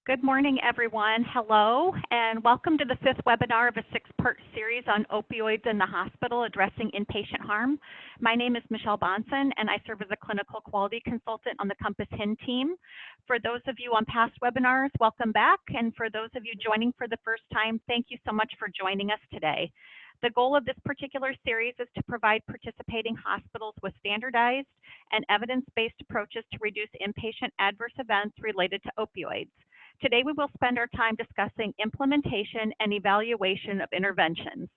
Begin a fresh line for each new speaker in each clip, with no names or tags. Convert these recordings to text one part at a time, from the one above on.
Good morning, everyone. Hello, and welcome to the fifth webinar of a six-part series on opioids in the hospital addressing inpatient harm. My name is Michelle Bonson, and I serve as a clinical quality consultant on the Compass HIIN team. For those of you on past webinars, welcome back. And for those of you joining for the first time, thank you so much for joining us today. The goal of this particular series is to provide participating hospitals with standardized and evidence-based approaches to reduce inpatient adverse events related to opioids. Today, we will spend our time discussing implementation and evaluation of interventions.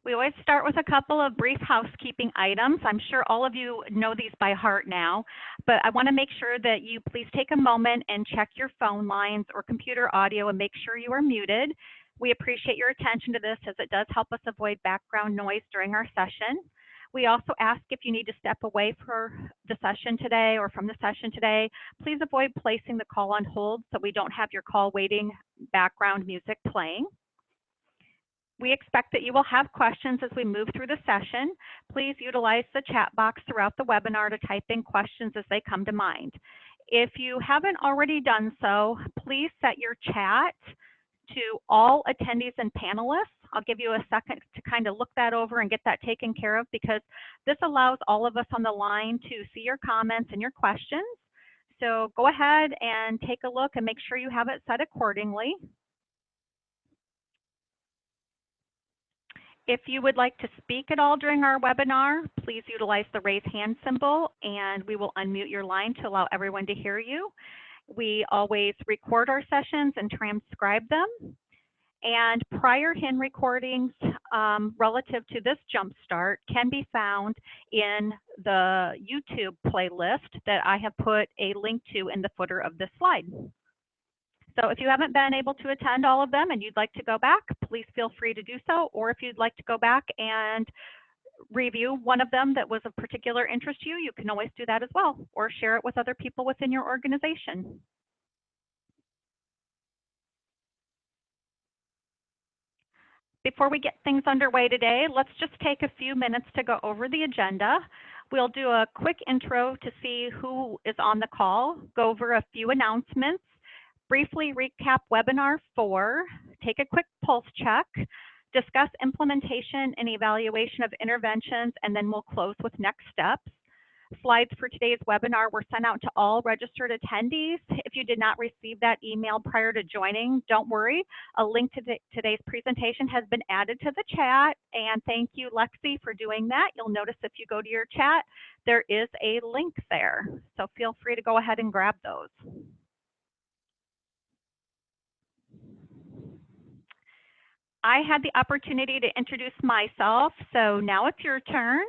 We always start with a couple of brief housekeeping items. I'm sure all of you know these by heart now, but I want to make sure that you please take a moment and check your phone lines or computer audio and make sure you are muted. We appreciate your attention to this as it does help us avoid background noise during our session. We also ask if you need to step away for the session today or from the session today, please avoid placing the call on hold so we don't have your call waiting background music playing. We expect that you will have questions as we move through the session. Please utilize the chat box throughout the webinar to type in questions as they come to mind. If you haven't already done so, please set your chat to all attendees and panelists. I'll give you a second to kind of look that over and get that taken care of because this allows all of us on the line to see your comments and your questions. So go ahead and take a look and make sure you have it set accordingly. If you would like to speak at all during our webinar, please utilize the raise hand symbol and we will unmute your line to allow everyone to hear you. We always record our sessions and transcribe them. And prior HIIN recordings relative to this jumpstart can be found in the YouTube playlist that I have put a link to in the footer of this slide. So if you haven't been able to attend all of them and you'd like to go back, please feel free to do so. Or if you'd like to go back and review one of them that was of particular interest to you, you can always do that as well, or share it with other people within your organization. Before we get things underway today, let's just take a few minutes to go over the agenda. We'll do a quick intro to see who is on the call, go over a few announcements, briefly recap webinar 4, take a quick pulse check, discuss implementation and evaluation of interventions, and then we'll close with next steps. Slides for today's webinar were sent out to all registered attendees. If you did not receive that email prior to joining, don't worry. A link to today's presentation has been added to the chat, and thank you, Lexi, for doing that. You'll notice if you go to your chat, there is a link there, so feel free to go ahead and grab those. I had the opportunity to introduce myself, so now it's your turn.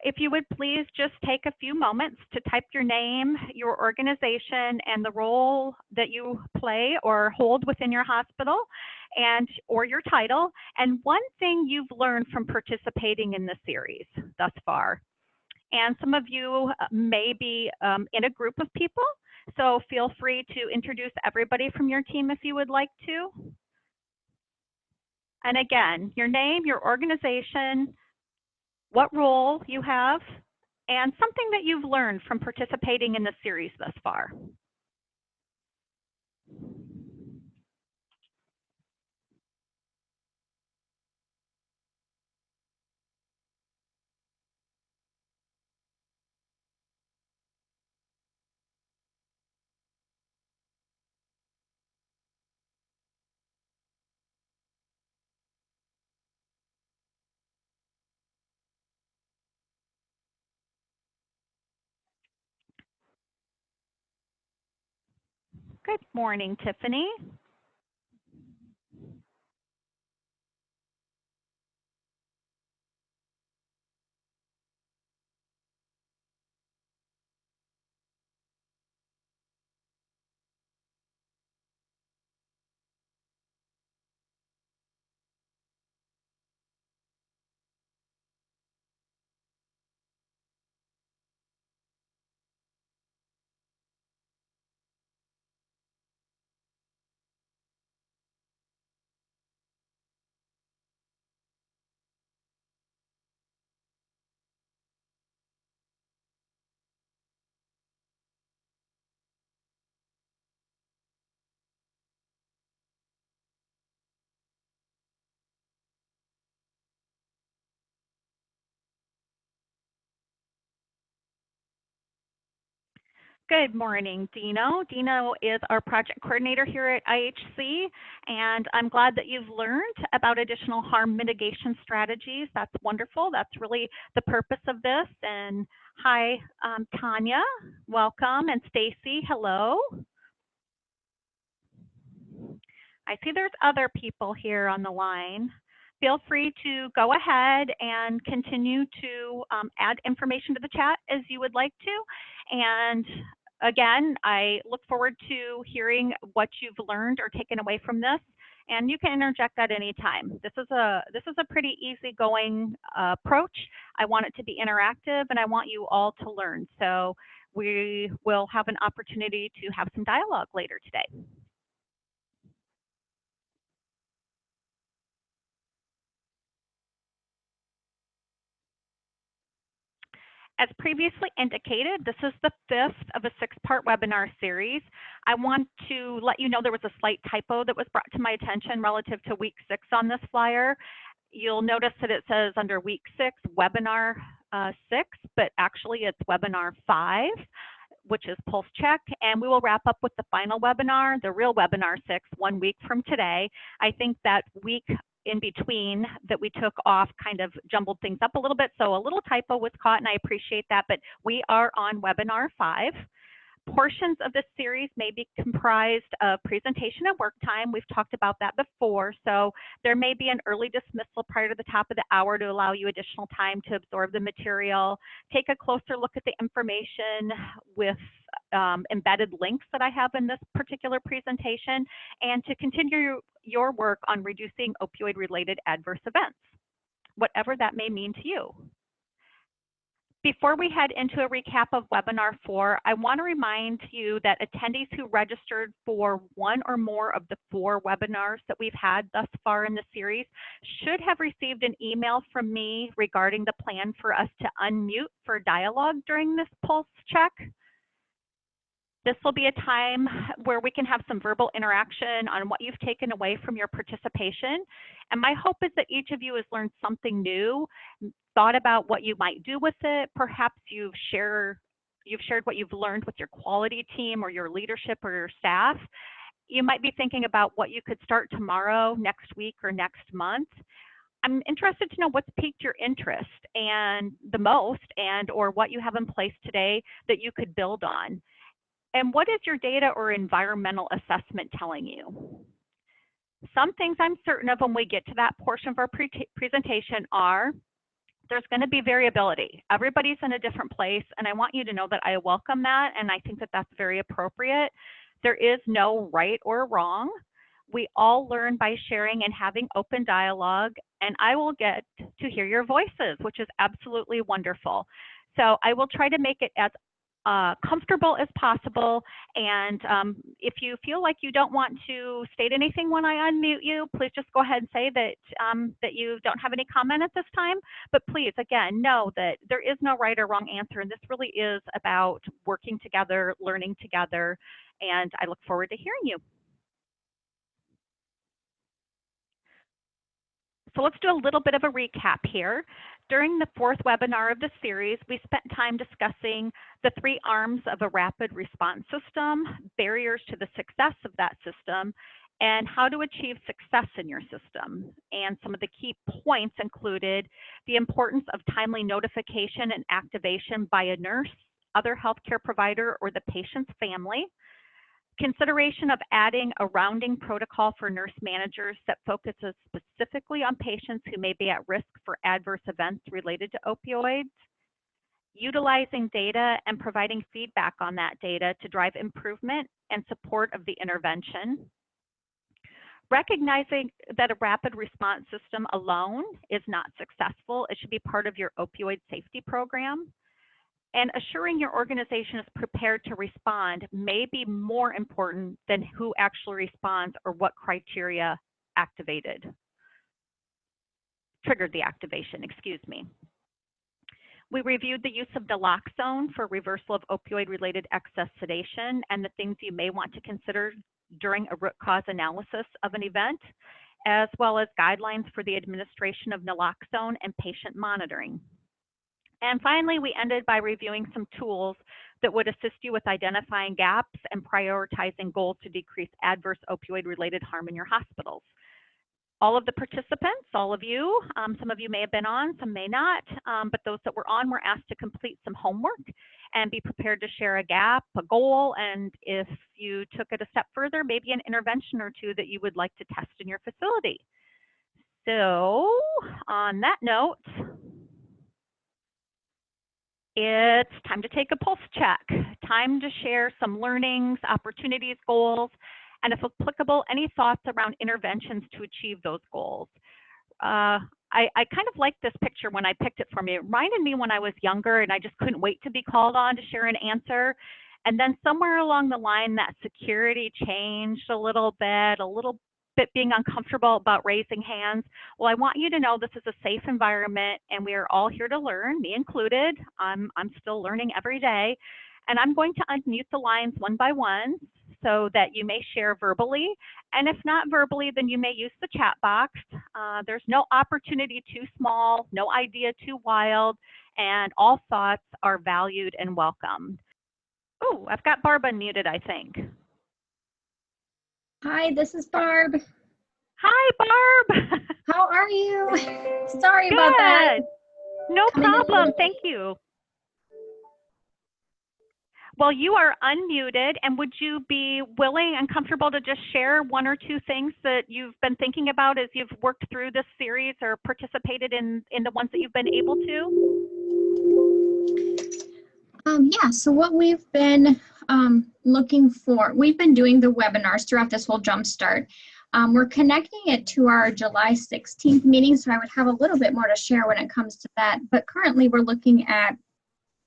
If you would please just take a few moments to type your name, your organization, and the role that you play or hold within your hospital or your title, and one thing you've learned from participating in the series thus far. And some of you may be in a group of people, so feel free to introduce everybody from your team if you would like to. And again, your name, your organization, what role you have, and something that you've learned from participating in the series thus far. Good morning, Tiffany. Good morning, Dino. Dino is our project coordinator here at IHC, and I'm glad that you've learned about additional harm mitigation strategies. That's wonderful. That's really the purpose of this. And hi, Tanya, welcome, and Stacy, hello. I see there's other people here on the line. Feel free to go ahead and continue to add information to the chat as you would like to. And again, I look forward to hearing what you've learned or taken away from this. And you can interject at any time. This is a pretty easygoing approach. I want it to be interactive, and I want you all to learn. So we will have an opportunity to have some dialogue later today. As previously indicated, this is the fifth of a six-part webinar series. I want to let you know there was a slight typo that was brought to my attention relative to week 6 on this flyer. You'll notice that it says under week 6, webinar 6, but actually it's webinar 5, which is Pulse Check, and we will wrap up with the final webinar, the real webinar 6, 1 week from today. I think that week in between that we took off kind of jumbled things up a little bit, so a little typo was caught, and I appreciate that, but we are on webinar 5. Portions of this series may be comprised of presentation and work time. We've talked about that before, so there may be an early dismissal prior to the top of the hour to allow you additional time to absorb the material. Take a closer look at the information with embedded links that I have in this particular presentation, and to continue your work on reducing opioid-related adverse events, whatever that may mean to you. Before we head into a recap of webinar 4, I want to remind you that attendees who registered for one or more of the 4 webinars that we've had thus far in the series should have received an email from me regarding the plan for us to unmute for dialogue during this pulse check. This will be a time where we can have some verbal interaction on what you've taken away from your participation. And my hope is that each of you has learned something new, thought about what you might do with it. Perhaps you've shared what you've learned with your quality team or your leadership or your staff. You might be thinking about what you could start tomorrow, next week, or next month. I'm interested to know what's piqued your interest and the most, and or what you have in place today that you could build on. And what is your data or environmental assessment telling you? Some things I'm certain of when we get to that portion of our presentation are there's going to be variability. Everybody's in a different place, and I want you to know that I welcome that, and I think that that's very appropriate. There is no right or wrong. We all learn by sharing and having open dialogue, and I will get to hear your voices, which is absolutely wonderful. So I will try to make it as comfortable as possible, and if you feel like you don't want to state anything when I unmute you, please just go ahead and say that that you don't have any comment at this time. But please, again, know that there is no right or wrong answer, and this really is about working together, learning together, and I look forward to hearing you. So let's do a little bit of a recap here. During the 4th webinar of the series, we spent time discussing the 3 arms of a rapid response system, barriers to the success of that system, and how to achieve success in your system. And some of the key points included the importance of timely notification and activation by a nurse, other healthcare provider, or the patient's family, consideration of adding a rounding protocol for nurse managers that focuses specifically on patients who may be at risk for adverse events related to opioids, utilizing data and providing feedback on that data to drive improvement and support of the intervention, recognizing that a rapid response system alone is not successful. It should be part of your opioid safety program. And assuring your organization is prepared to respond may be more important than who actually responds or what criteria triggered the activation, excuse me. We reviewed the use of naloxone for reversal of opioid-related excess sedation and the things you may want to consider during a root cause analysis of an event, as well as guidelines for the administration of naloxone and patient monitoring. And finally, we ended by reviewing some tools that would assist you with identifying gaps and prioritizing goals to decrease adverse opioid-related harm in your hospitals. All of the participants, all of you, some of you may have been on, some may not, but those that were on were asked to complete some homework and be prepared to share a gap, a goal, and if you took it a step further, maybe an intervention or two that you would like to test in your facility. So on that note, it's time to take a pulse check, time to share some learnings, opportunities, goals, and if applicable, any thoughts around interventions to achieve those goals. I kind of liked this picture when I picked it for me. It reminded me when I was younger and I just couldn't wait to be called on to share an answer. And then somewhere along the line, that security changed a little bit being uncomfortable about raising hands. Well, I want you to know this is a safe environment and we are all here to learn, me included. I'm still learning every day. And I'm going to unmute the lines one by one so that you may share verbally. And if not verbally, then you may use the chat box. There's no opportunity too small, no idea too wild, and all thoughts are valued and welcomed. Oh, I've got Barb unmuted, I think.
Hi, this is Barb.
Hi, Barb.
How are you? Sorry
Good.
about that.
No problem. Thank you. Well, you are unmuted, and would you be willing and comfortable to just share one or two things that you've been thinking about as you've worked through this series or participated in the ones that you've been able to?
Yeah, so what we've been looking for, we've been doing the webinars throughout this whole Jumpstart. We're connecting it to our July 16th meeting, so I would have a little bit more to share when it comes to that. But currently we're looking at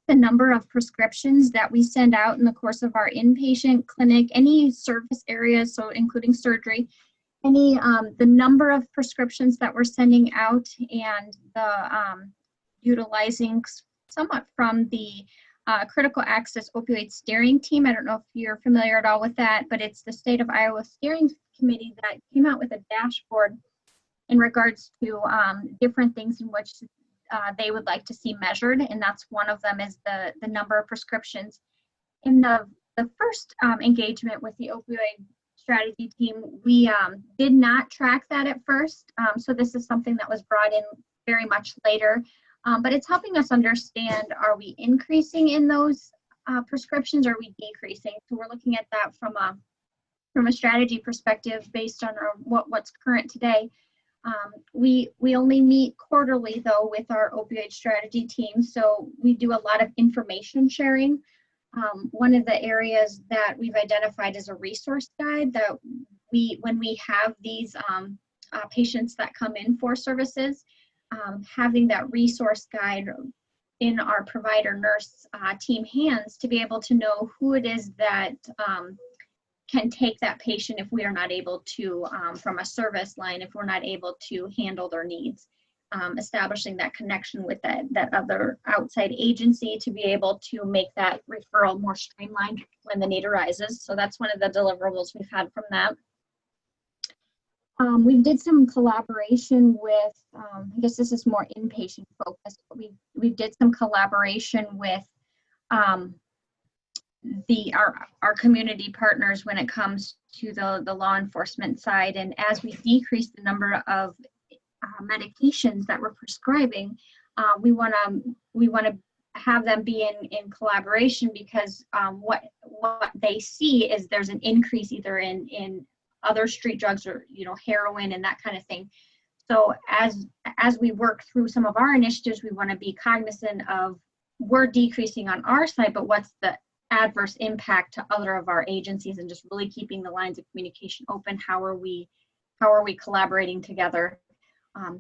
the number of prescriptions that we send out in the course of our inpatient clinic, any service areas, so including surgery, the number of prescriptions that we're sending out, and the utilizing somewhat from the critical access opioid steering team. I don't know if you're familiar at all with that, but it's the state of Iowa steering committee that came out with a dashboard in regards to different things in which they would like to see measured, and that's one of them is the number of prescriptions. In the first engagement with the opioid strategy team, we did not track that at first, so this is something that was brought in very much later, but it's helping us understand, are we increasing in those prescriptions, or are we decreasing? So we're looking at that from a strategy perspective based on what's current today. We only meet quarterly though with our opioid strategy team, so we do a lot of information sharing. One of the areas that we've identified is a resource guide that when we have these patients that come in for services, having that resource guide in our provider nurse team hands to be able to know who it is that can take that patient if we are not able to, from a service line, if we're not able to handle their needs. Establishing that connection with that other outside agency to be able to make that referral more streamlined when the need arises. So that's one of the deliverables we've had from that. We did some collaboration with, I guess this is more inpatient focused, but we did some collaboration with our community partners when it comes to the law enforcement side. And as we decrease the number of medications that we're prescribing, we want to have them be in collaboration, because what they see is there's an increase either in other street drugs or heroin and that kind of thing. So as we work through some of our initiatives, we want to be cognizant of, we're decreasing on our side, but what's the adverse impact to other of our agencies, and just really keeping the lines of communication open. How are we collaborating together?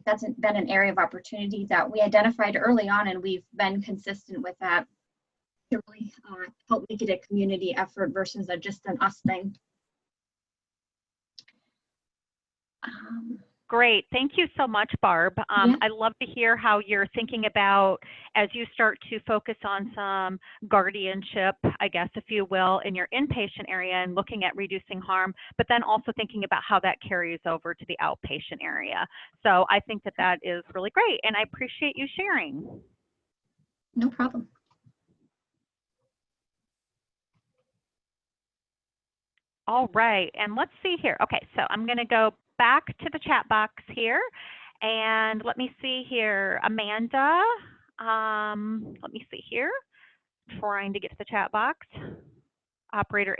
That's been an area of opportunity that we identified early on, and we've been consistent with that to really help make it a community effort versus just an us thing.
Great. Thank you so much, Barb.
Yeah.
I love to hear how you're thinking about, as you start to focus on some guardianship, I guess, if you will, in your inpatient area and looking at reducing harm, but then also thinking about how that carries over to the outpatient area. So I think that is really great, and I appreciate you sharing.
No problem.
All right, and let's see here. Okay, so I'm going to go back to the chat box here, and let me see here. Amanda, let me see here. Trying to get to the chat box. Operator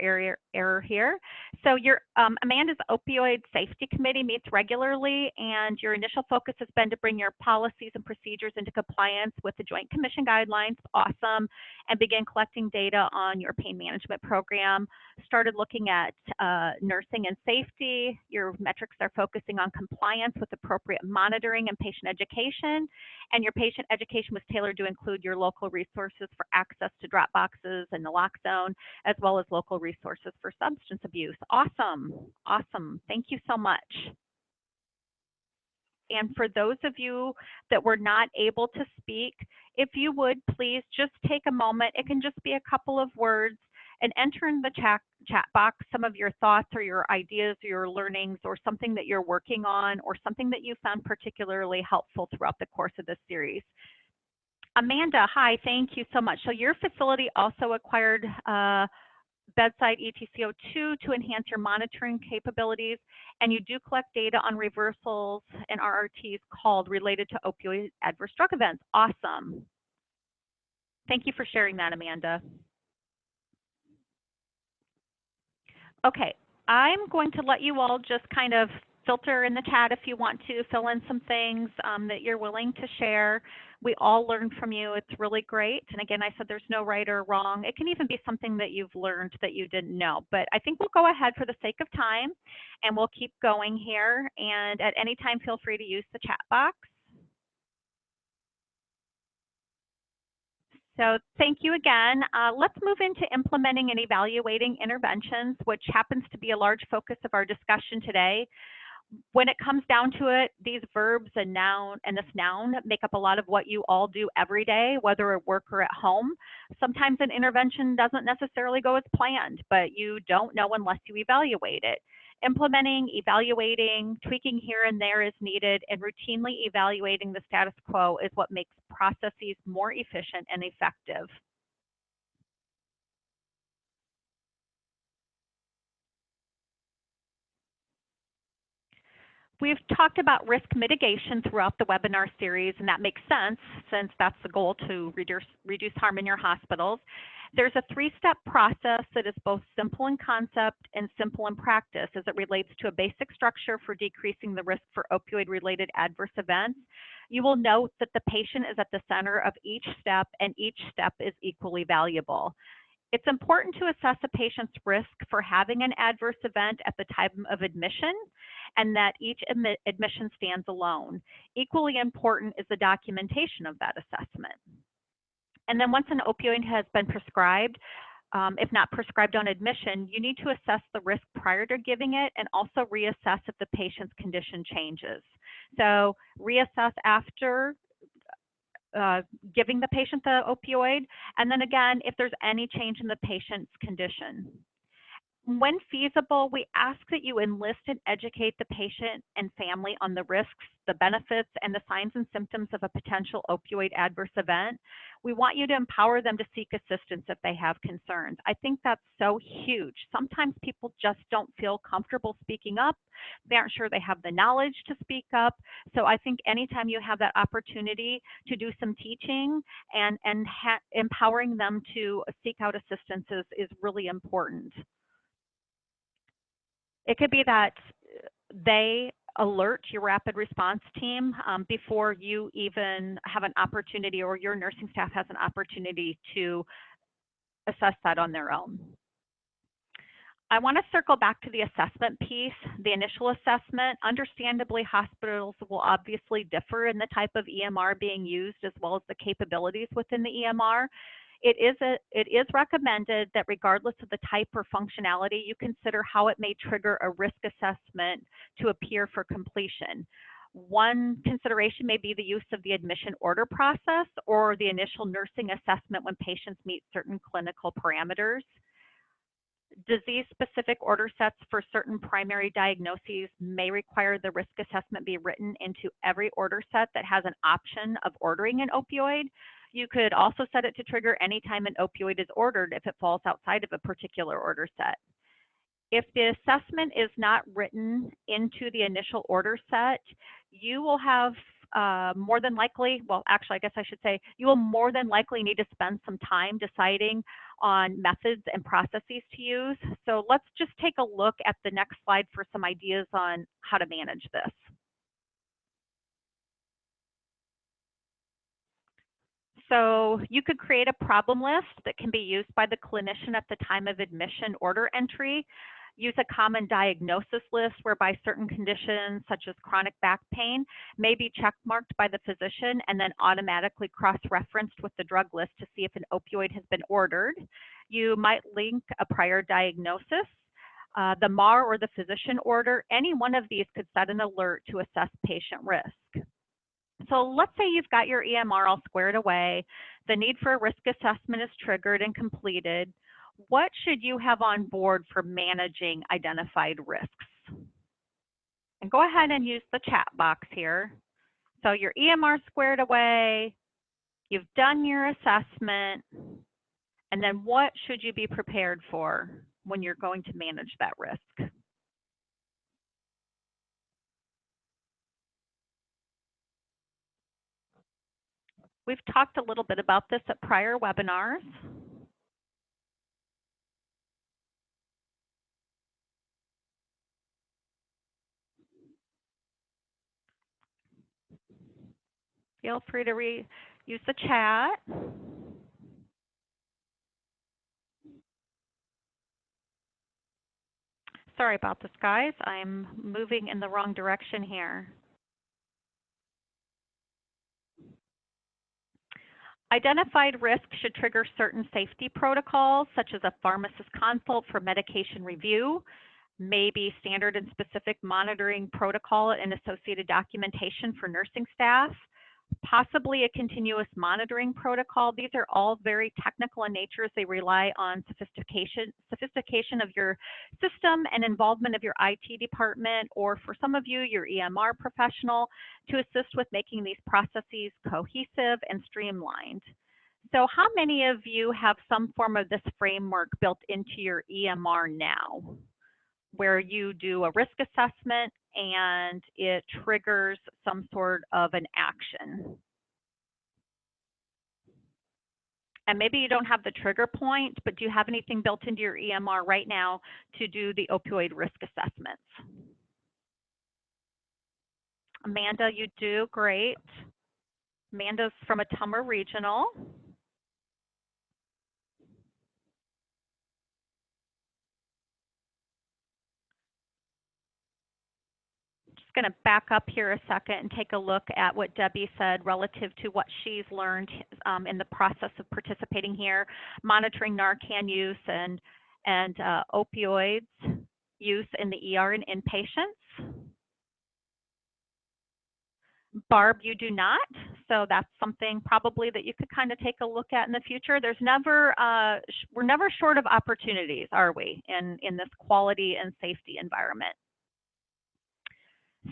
error here. So your Amanda's Opioid Safety Committee meets regularly, and your initial focus has been to bring your policies and procedures into compliance with the Joint Commission guidelines. Awesome. And begin collecting data on your pain management program. Started looking at nursing and safety. Your metrics are focusing on compliance with appropriate monitoring and patient education. And your patient education was tailored to include your local resources for access to drop boxes and naloxone, as well as local resources for substance abuse. Awesome, awesome. Thank you so much. And for those of you that were not able to speak, if you would please just take a moment, it can just be a couple of words, and enter in the chat box some of your thoughts or your ideas or your learnings or something that you're working on or something that you found particularly helpful throughout the course of this series. Amanda, hi, thank you so much. So your facility also acquired bedside ETCO2 to enhance your monitoring capabilities, and you do collect data on reversals and RRTs called related to opioid adverse drug events. Awesome. Thank you for sharing that, Amanda. Okay, I'm going to let you all just kind of filter in the chat if you want to fill in some things that you're willing to share. We all learn from you. It's really great. And again, I said there's no right or wrong. It can even be something that you've learned that you didn't know. But I think we'll go ahead for the sake of time, and we'll keep going here. And at any time, feel free to use the chat box. So thank you again. Let's move into implementing and evaluating interventions, which happens to be a large focus of our discussion today. When it comes down to it, these verbs and this noun make up a lot of what you all do every day, whether at work or at home. Sometimes an intervention doesn't necessarily go as planned, but you don't know unless you evaluate it. Implementing, evaluating, tweaking here and there is needed, and routinely evaluating the status quo is what makes processes more efficient and effective. We've talked about risk mitigation throughout the webinar series, and that makes sense since that's the goal, to reduce harm in your hospitals. There's a three-step process that is both simple in concept and simple in practice as it relates to a basic structure for decreasing the risk for opioid-related adverse events. You will note that the patient is at the center of each step, and each step is equally valuable. It's important to assess a patient's risk for having an adverse event at the time of admission, and that each admission stands alone. Equally important is the documentation of that assessment. And then once an opioid has been prescribed, if not prescribed on admission, you need to assess the risk prior to giving it, and also reassess if the patient's condition changes. So reassess after giving the patient the opioid, and then again, if there's any change in the patient's condition. When feasible, we ask that you enlist and educate the patient and family on the risks, the benefits, and the signs and symptoms of a potential opioid adverse event. We want you to empower them to seek assistance if they have concerns. I think that's so huge. Sometimes people just don't feel comfortable speaking up. They aren't sure they have the knowledge to speak up. So I think anytime you have that opportunity to do some teaching and empowering them to seek out assistance is really important. It could be that they alert your rapid response team before you even have an opportunity, or your nursing staff has an opportunity to assess that on their own. I want to circle back to the assessment piece, the initial assessment. Understandably, hospitals will obviously differ in the type of EMR being used, as well as the capabilities within the EMR. It is recommended that regardless of the type or functionality, you consider how it may trigger a risk assessment to appear for completion. One consideration may be the use of the admission order process or the initial nursing assessment when patients meet certain clinical parameters. Disease-specific order sets for certain primary diagnoses may require the risk assessment be written into every order set that has an option of ordering an opioid. You could also set it to trigger anytime an opioid is ordered if it falls outside of a particular order set. If the assessment is not written into the initial order set, you will have more than likely, well, actually, I guess I should say, you will more than likely need to spend some time deciding on methods and processes to use. So let's just take a look at the next slide for some ideas on how to manage this. So you could create a problem list that can be used by the clinician at the time of admission order entry. Use a common diagnosis list whereby certain conditions such as chronic back pain may be checkmarked by the physician and then automatically cross-referenced with the drug list to see if an opioid has been ordered. You might link a prior diagnosis, the EMR or the physician order. Any one of these could set an alert to assess patient risk. So let's say you've got your EMR all squared away, the need for a risk assessment is triggered and completed. What should you have on board for managing identified risks? And go ahead and use the chat box here. So your EMR squared away, you've done your assessment, and then what should you be prepared for when you're going to manage that risk? We've talked a little bit about this at prior webinars. Feel free to use the chat. Sorry about this, guys. I'm moving in the wrong direction here. Identified risk should trigger certain safety protocols, such as a pharmacist consult for medication review, maybe standard and specific monitoring protocol and associated documentation for nursing staff, possibly a continuous monitoring protocol. These are all very technical in nature as they rely on sophistication of your system and involvement of your IT department, or for some of you, your EMR professional, to assist with making these processes cohesive and streamlined. So how many of you have some form of this framework built into your EMR now, where you do a risk assessment and it triggers some sort of an action? And maybe you don't have the trigger point, but do you have anything built into your EMR right now to do the opioid risk assessments? Amanda, you do, great. Amanda's from Ottumwa Regional. Going to back up here a second and take a look at what Debbie said relative to what she's learned in the process of participating here, monitoring Narcan use and opioids use in the ER and inpatients. Barb, you do not, so that's something probably that you could kind of take a look at in the future. There's never, we're never short of opportunities, are we, in this quality and safety environment.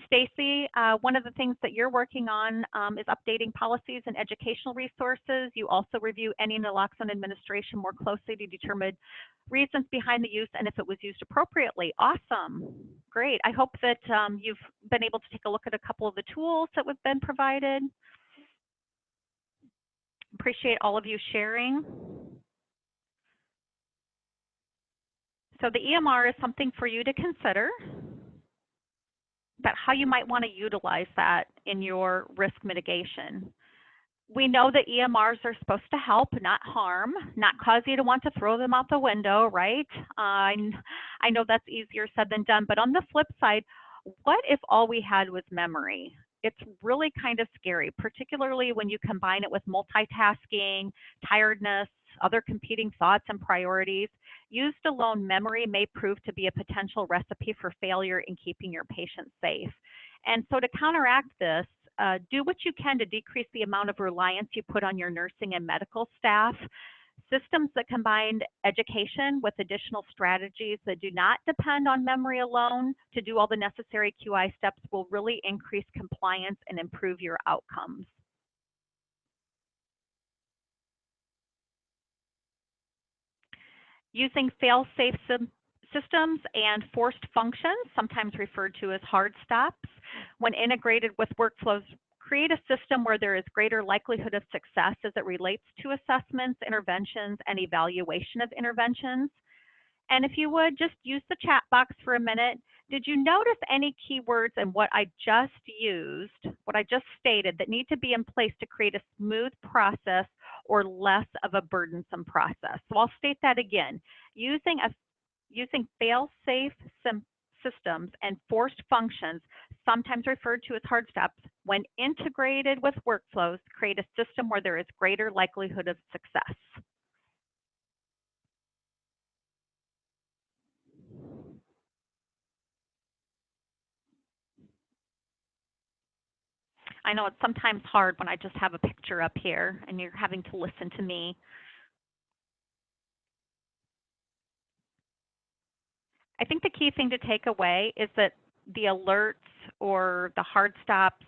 Stacy, one of the things that you're working on is updating policies and educational resources. You also review any naloxone administration more closely to determine reasons behind the use and if it was used appropriately. Awesome, great. I hope that you've been able to take a look at a couple of the tools that have been provided. Appreciate all of you sharing. So the EMR is something for you to consider, but how you might want to utilize that in your risk mitigation. We know that EMRs are supposed to help, not harm, not cause you to want to throw them out the window, right? I know that's easier said than done, but on the flip side, what if all we had was memory? It's really kind of scary, particularly when you combine it with multitasking, tiredness, other competing thoughts and priorities. Used alone, memory may prove to be a potential recipe for failure in keeping your patient safe. And so to counteract this, do what you can to decrease the amount of reliance you put on your nursing and medical staff. Systems that combine education with additional strategies that do not depend on memory alone to do all the necessary QI steps will really increase compliance and improve your outcomes. Using fail-safe systems and forced functions, sometimes referred to as hard stops, when integrated with workflows, create a system where there is greater likelihood of success as it relates to assessments, interventions, and evaluation of interventions. And if you would, just use the chat box for a minute. Did you notice any keywords in what I just used, what I just stated, that need to be in place to create a smooth process or less of a burdensome process? So I'll state that again. Using fail-safe systems and forced functions, sometimes referred to as hard stops, when integrated with workflows, create a system where there is greater likelihood of success. I know it's sometimes hard when I just have a picture up here and you're having to listen to me. I think the key thing to take away is that the alerts or the hard stops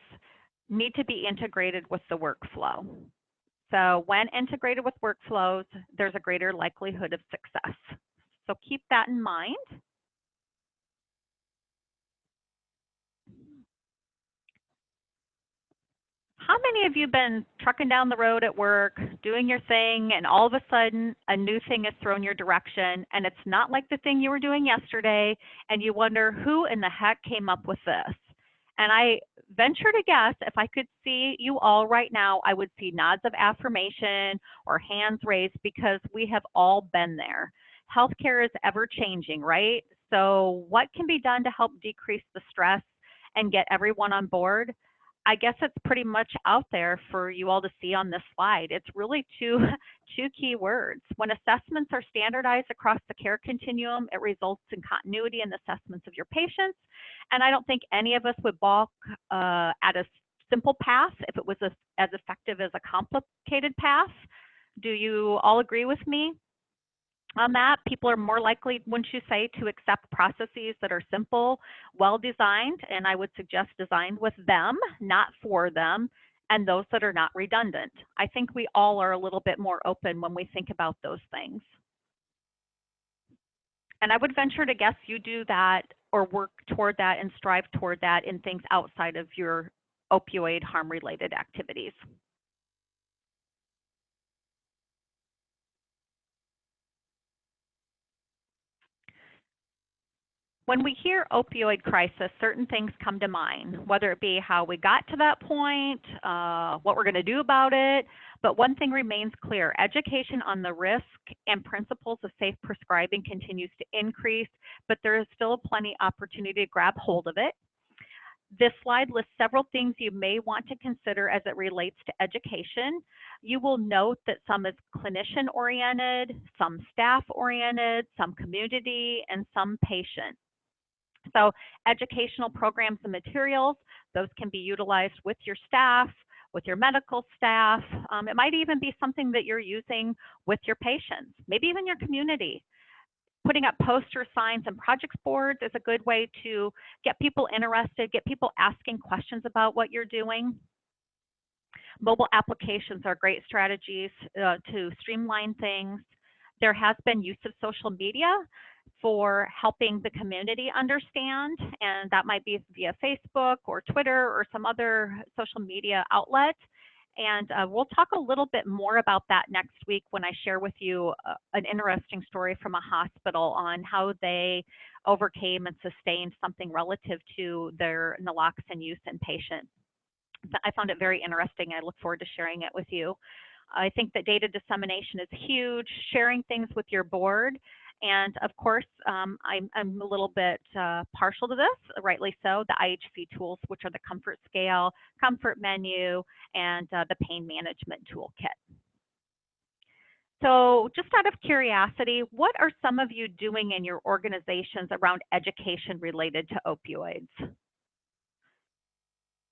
need to be integrated with the workflow. So when integrated with workflows, there's a greater likelihood of success. So keep that in mind. How many of you been trucking down the road at work, doing your thing, and all of a sudden a new thing is thrown your direction, and it's not like the thing you were doing yesterday, and you wonder who in the heck came up with this? And I venture to guess, if I could see you all right now, I would see nods of affirmation or hands raised, because we have all been there. Healthcare is ever changing, right? So what can be done to help decrease the stress and get everyone on board? I guess it's pretty much out there for you all to see on this slide. It's really two key words. When assessments are standardized across the care continuum, it results in continuity in the assessments of your patients. And I don't think any of us would balk at a simple path if it was as effective as a complicated path. Do you all agree with me on that? People are more likely, wouldn't you say, to accept processes that are simple, well-designed, and I would suggest designed with them, not for them, and those that are not redundant. I think we all are a little bit more open when we think about those things. And I would venture to guess you do that or work toward that and strive toward that in things outside of your opioid harm-related activities. When we hear opioid crisis, certain things come to mind, whether it be how we got to that point, what we're going to do about it. But one thing remains clear: education on the risk and principles of safe prescribing continues to increase, but there is still plenty opportunity to grab hold of it. This slide lists several things you may want to consider as it relates to education. You will note that some is clinician-oriented, some staff-oriented, some community, and some patient. So educational programs and materials, those can be utilized with your staff, with your medical staff. It might even be something that you're using with your patients, maybe even your community. Putting up poster signs and projects boards is a good way to get people interested, get people asking questions about what you're doing. Mobile applications are great strategies to streamline things. There has been use of social media for helping the community understand, and that might be via Facebook or Twitter or some other social media outlet. And we'll talk a little bit more about that next week when I share with you an interesting story from a hospital on how they overcame and sustained something relative to their naloxone use in patients. I found it very interesting. I look forward to sharing it with you. I think that data dissemination is huge, sharing things with your board. And of course, I'm a little bit partial to this, rightly so, the IHC tools, which are the comfort scale, comfort menu, and the pain management toolkit. So just out of curiosity, what are some of you doing in your organizations around education related to opioids?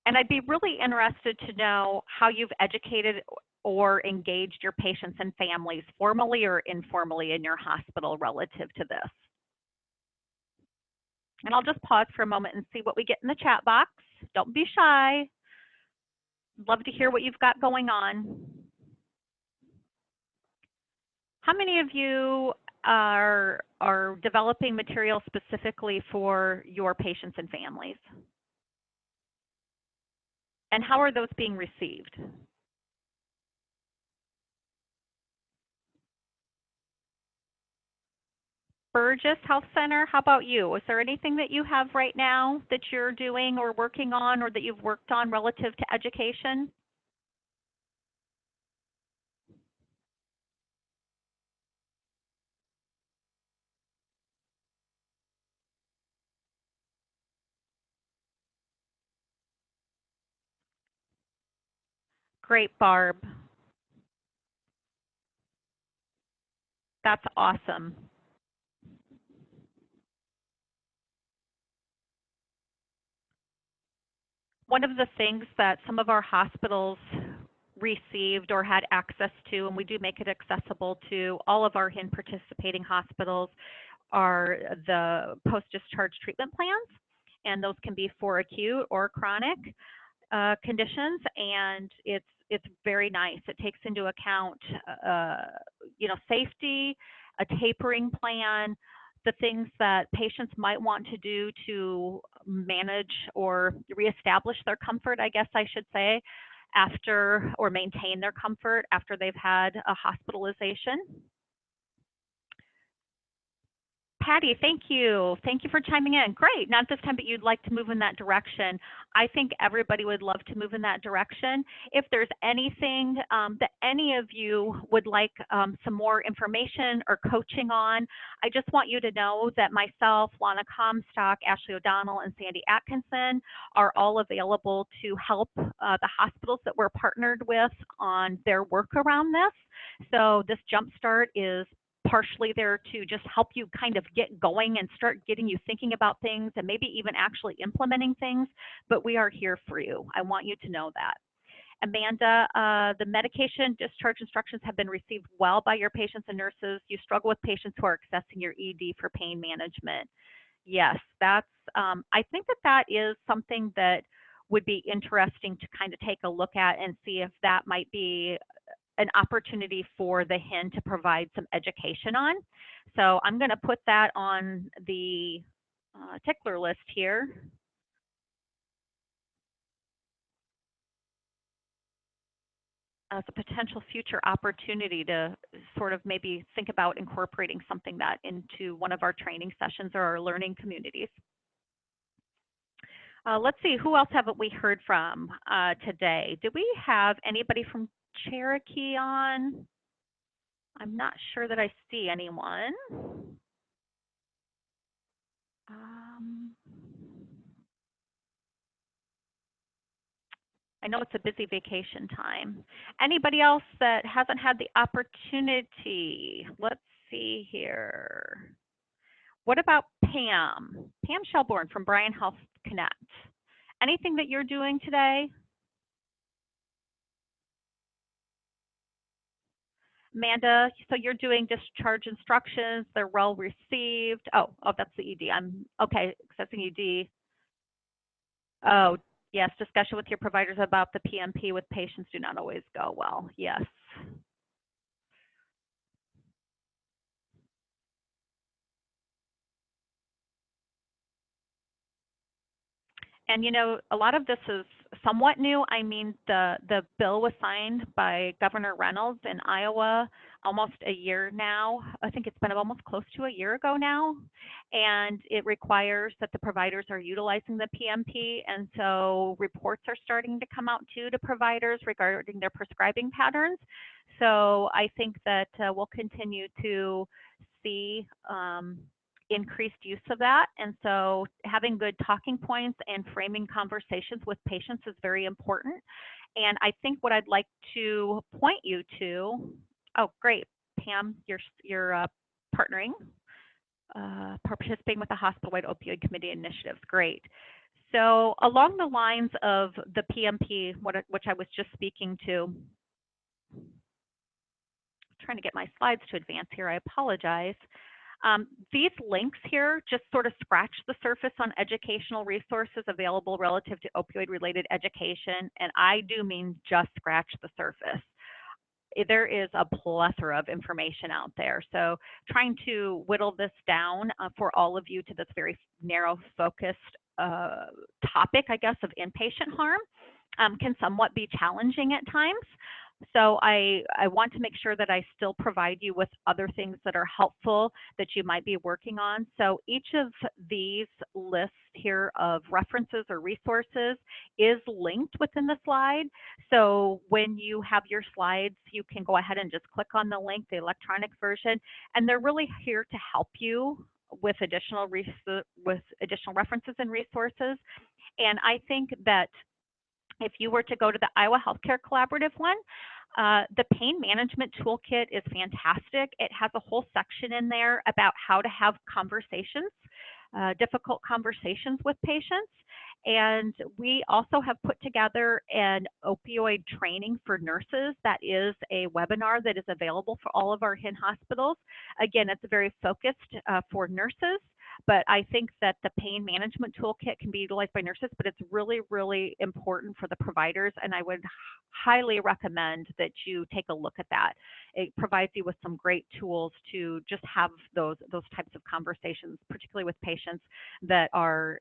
And I'd be really interested to know how you've educated or engaged your patients and families, formally or informally, in your hospital relative to this. And I'll just pause for a moment and see what we get in the chat box. Don't be shy. Love to hear what you've got going on. How many of you are developing material specifically for your patients and families? And how are those being received? Burgess Health Center, how about you? Is there anything that you have right now that you're doing or working on or that you've worked on relative to education? Great, Barb. That's awesome. One of the things that some of our hospitals received or had access to, and we do make it accessible to all of our HIIN participating hospitals, are the post-discharge treatment plans. And those can be for acute or chronic conditions, and it's very nice. It takes into account, safety, a tapering plan, the things that patients might want to do to manage or reestablish their comfort, I guess I should say, after or maintain their comfort after they've had a hospitalization. Patty, thank you. Thank you for chiming in. Great. Not this time, but you'd like to move in that direction. I think everybody would love to move in that direction. If there's anything that any of you would like some more information or coaching on, I just want you to know that myself, Lana Comstock, Ashley O'Donnell, and Sandy Atkinson are all available to help the hospitals that we're partnered with on their work around this. So this Jumpstart is partially there to just help you kind of get going and start getting you thinking about things and maybe even actually implementing things, but we are here for you. I want you to know that. Amanda, the medication discharge instructions have been received well by your patients and nurses. You struggle with patients who are accessing your ED for pain management. Yes, that's, I think that is something that would be interesting to kind of take a look at and see if that might be an opportunity for the HIIN to provide some education on. So I'm going to put that on the tickler list here. As a potential future opportunity to sort of maybe think about incorporating something that into one of our training sessions or our learning communities. Let's see, who else haven't we heard from today? Do we have anybody from Cherokee on? I'm not sure that I see anyone. I know it's a busy vacation time. Anybody else that hasn't had the opportunity? Let's see here. What about Pam? Pam Shelbourne from Bryan Health Connect. Anything that you're doing today? Amanda, so you're doing discharge instructions, they're well received. Oh, that's the ED. I'm okay, accessing ED. Oh, yes, discussion with your providers about the PMP with patients do not always go well. Yes. And you know, a lot of this is somewhat new. I mean, the bill was signed by Governor Reynolds in Iowa almost a year now. I think it's been almost close to a year ago now. And it requires that the providers are utilizing the PMP. And so reports are starting to come out too to providers regarding their prescribing patterns. So I think that we'll continue to see increased use of that. And so having good talking points and framing conversations with patients is very important. And I think what I'd like to point you to, oh, great, Pam, you're partnering, participating with the hospital-wide opioid committee initiatives. Great. So along the lines of the PMP, which I was just speaking to, trying to get my slides to advance here, I apologize. These links here just sort of scratch the surface on educational resources available relative to opioid-related education, and I do mean just scratch the surface. there is a plethora of information out there. So trying to whittle this down for all of you to this very narrow focused topic, I guess, of inpatient harm can somewhat be challenging at times. So I want to make sure that I still provide you with other things that are helpful that you might be working on. So each of these lists here of references or resources is linked within the slide. So when you have your slides, you can go ahead and just click on the link, the electronic version, and they're really here to help you with additional references and resources. And I think that if you were to go to the Iowa Healthcare Collaborative one, the pain management toolkit is fantastic. It has a whole section in there about how to have conversations, difficult conversations with patients. And we also have put together an opioid training for nurses. That is a webinar that is available for all of our HIIN hospitals. Again, it's very focused for nurses, but I think that the pain management toolkit can be utilized by nurses, but it's really, really important for the providers. And I would highly recommend that you take a look at that. It provides you with some great tools to just have those types of conversations, particularly with patients that are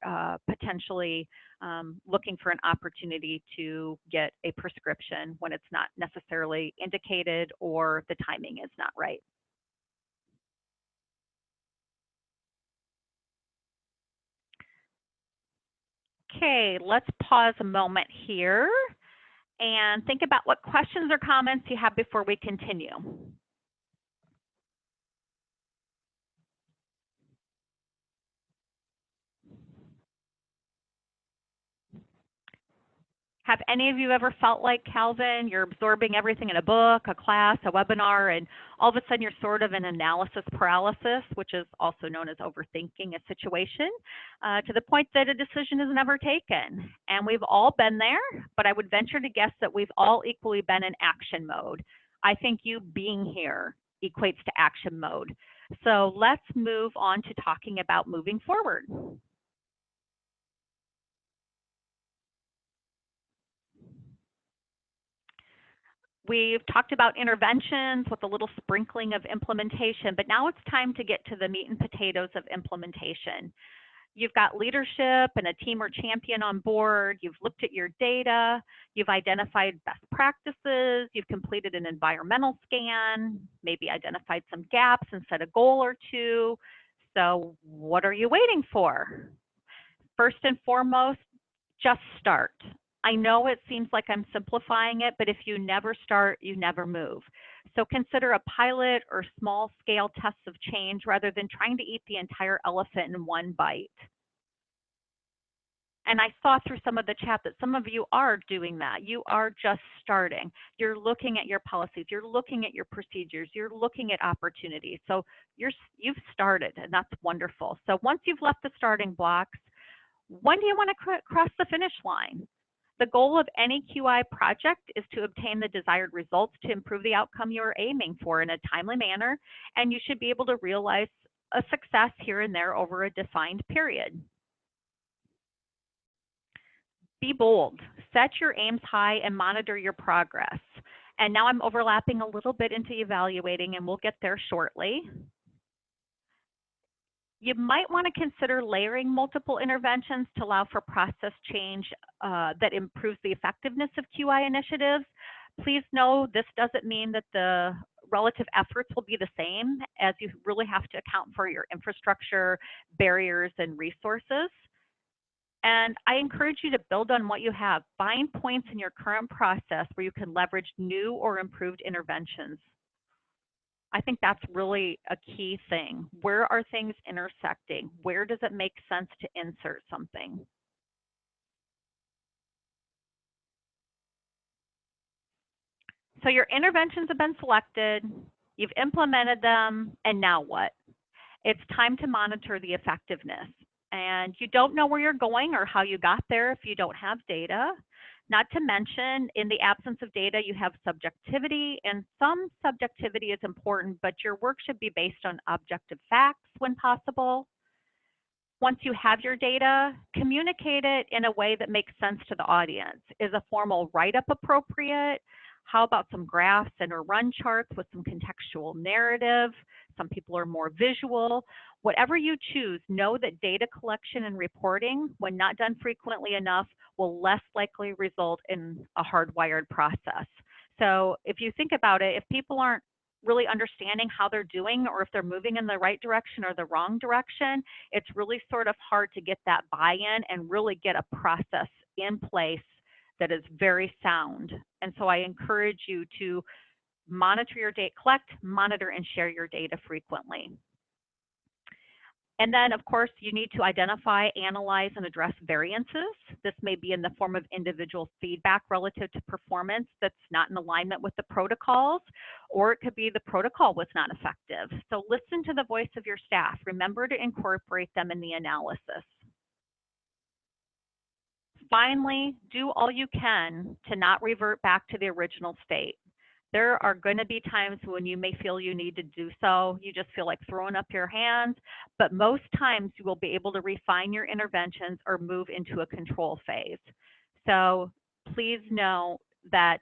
potentially looking for an opportunity to get a prescription when it's not necessarily indicated or the timing is not right. Okay, let's pause a moment here and think about what questions or comments you have before we continue. Have any of you ever felt like, Calvin, you're absorbing everything in a book, a class, a webinar, and all of a sudden you're sort of in analysis paralysis, which is also known as overthinking a situation, to the point that a decision is never taken? And we've all been there, but I would venture to guess that we've all equally been in action mode. I think you being here equates to action mode. So let's move on to talking about moving forward. We've talked about interventions with a little sprinkling of implementation, but now it's time to get to the meat and potatoes of implementation. You've got leadership and a team or champion on board. You've looked at your data. You've identified best practices. You've completed an environmental scan, maybe identified some gaps and set a goal or two. So what are you waiting for? First and foremost, just start. I know it seems like I'm simplifying it, but if you never start, you never move. So consider a pilot or small scale tests of change rather than trying to eat the entire elephant in one bite. And I saw through some of the chat that some of you are doing that. You are just starting. You're looking at your policies. You're looking at your procedures. You're looking at opportunities. So you've started, and that's wonderful. So once you've left the starting blocks, when do you want to cross the finish line? The goal of any QI project is to obtain the desired results to improve the outcome you are aiming for in a timely manner, and you should be able to realize a success here and there over a defined period. Be bold, set your aims high, and monitor your progress. And now I'm overlapping a little bit into evaluating, and we'll get there shortly. You might want to consider layering multiple interventions to allow for process change that improves the effectiveness of QI initiatives. Please know this doesn't mean that the relative efforts will be the same, as you really have to account for your infrastructure, barriers, and resources. And I encourage you to build on what you have. Find points in your current process where you can leverage new or improved interventions. I think that's really a key thing. Where are things intersecting? Where does it make sense to insert something? So your interventions have been selected, you've implemented them, and now what? It's time to monitor the effectiveness. And you don't know where you're going or how you got there if you don't have data. Not to mention, in the absence of data, you have subjectivity, and some subjectivity is important, but your work should be based on objective facts when possible. Once you have your data, communicate it in a way that makes sense to the audience. Is a formal write-up appropriate? How about some graphs and or run charts with some contextual narrative? Some people are more visual. Whatever you choose, know that data collection and reporting, when not done frequently enough, will less likely result in a hardwired process. So if you think about it, if people aren't really understanding how they're doing or if they're moving in the right direction or the wrong direction, it's really sort of hard to get that buy-in and really get a process in place that is very sound. And so I encourage you to monitor your data, collect, monitor, and share your data frequently. And then, of course, you need to identify, analyze, and address variances. This may be in the form of individual feedback relative to performance that's not in alignment with the protocols, or it could be the protocol was not effective. So listen to the voice of your staff. Remember to incorporate them in the analysis. Finally, do all you can to not revert back to the original state. There are going to be times when you may feel you need to do so. You just feel like throwing up your hands, but most times you will be able to refine your interventions or move into a control phase. So please know that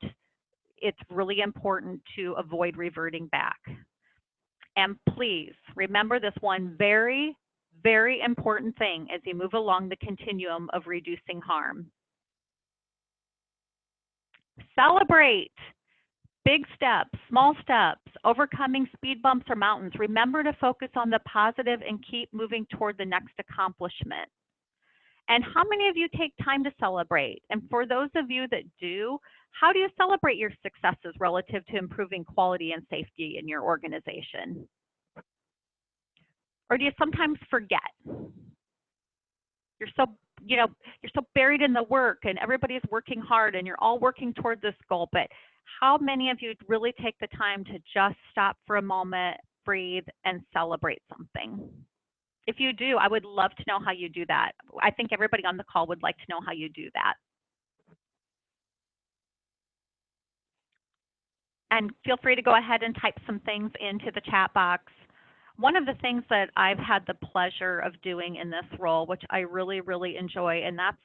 it's really important to avoid reverting back. And please remember this one very, very important thing as you move along the continuum of reducing harm. Celebrate. Big steps, small steps, overcoming speed bumps or mountains. Remember to focus on the positive and keep moving toward the next accomplishment. And how many of you take time to celebrate? And for those of you that do, how do you celebrate your successes relative to improving quality and safety in your organization? Or do you sometimes forget? You're so buried in the work and everybody's working hard and you're all working toward this goal, but how many of you really take the time to just stop for a moment, breathe, and celebrate something? If you do, I would love to know how you do that. I think everybody on the call would like to know how you do that. And feel free to go ahead and type some things into the chat box. One of the things that I've had the pleasure of doing in this role, which I really, really enjoy, and that's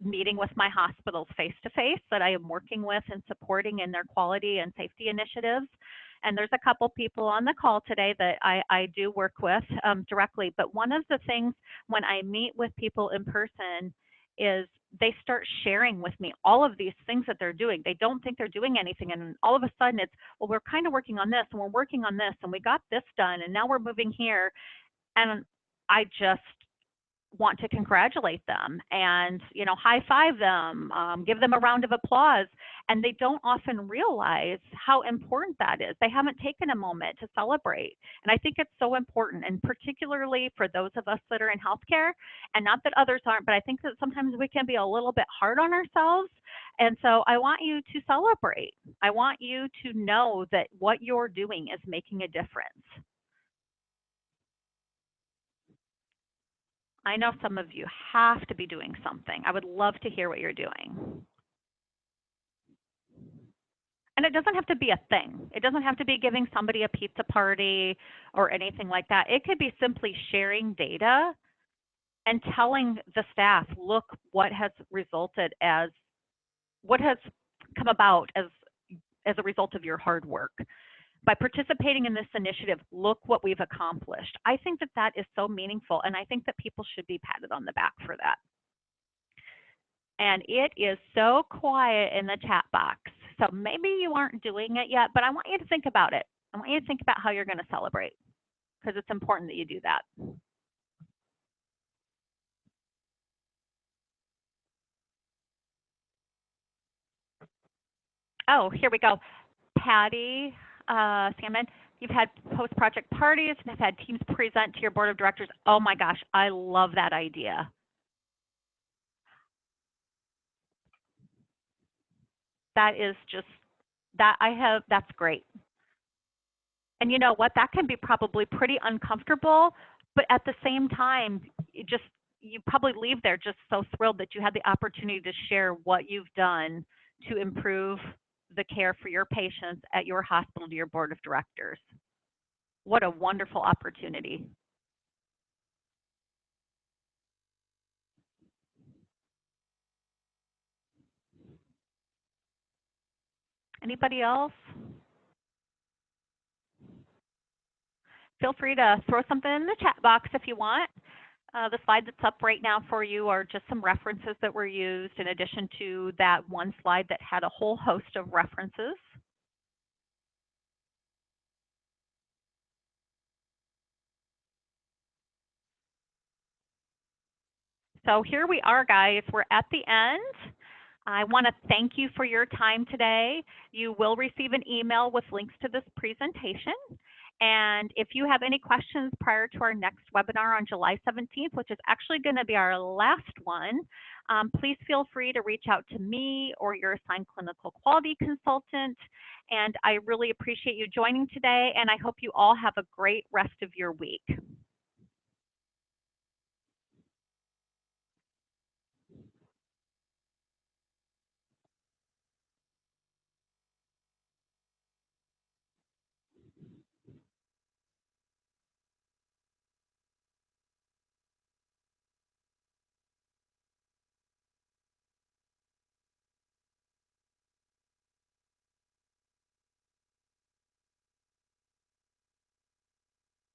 meeting with my hospitals face-to-face that I am working with and supporting in their quality and safety initiatives. And there's a couple people on the call today that I do work with directly. But one of the things when I meet with people in person is they start sharing with me all of these things that they're doing. They don't think they're doing anything. And all of a sudden it's, well, we're kind of working on this and we're working on this and we got this done and now we're moving here. And I just want to congratulate them and, high five them, give them a round of applause. And they don't often realize how important that is. They haven't taken a moment to celebrate. And I think it's so important, and particularly for those of us that are in healthcare, and not that others aren't, but I think that sometimes we can be a little bit hard on ourselves. And so I want you to celebrate. I want you to know that what you're doing is making a difference. I know some of you have to be doing something. I would love to hear what you're doing. And it doesn't have to be a thing. It doesn't have to be giving somebody a pizza party or anything like that. It could be simply sharing data and telling the staff, look, what has come about as a result of your hard work. By participating in this initiative, look what we've accomplished. I think that that is so meaningful, and I think that people should be patted on the back for that. And it is so quiet in the chat box. So maybe you aren't doing it yet, but I want you to think about it. I want you to think about how you're going to celebrate, because it's important that you do that. Oh, here we go. Patty Salmon, you've had post-project parties and have had teams present to your board of directors. Oh my gosh, I love that idea. That is just, that's great. And you know what, that can be probably pretty uncomfortable, but at the same time, you probably leave there just so thrilled that you had the opportunity to share what you've done to improve the care for your patients at your hospital to your board of directors. What a wonderful opportunity. Anybody else? Feel free to throw something in the chat box if you want. The slide that's up right now for you are just some references that were used in addition to that one slide that had a whole host of references. So here we are, guys. We're at the end. I want to thank you for your time today. You will receive an email with links to this presentation. And if you have any questions prior to our next webinar on July 17th, which is actually going to be our last one, please feel free to reach out to me or your assigned clinical quality consultant. And I really appreciate you joining today, and I hope you all have a great rest of your week.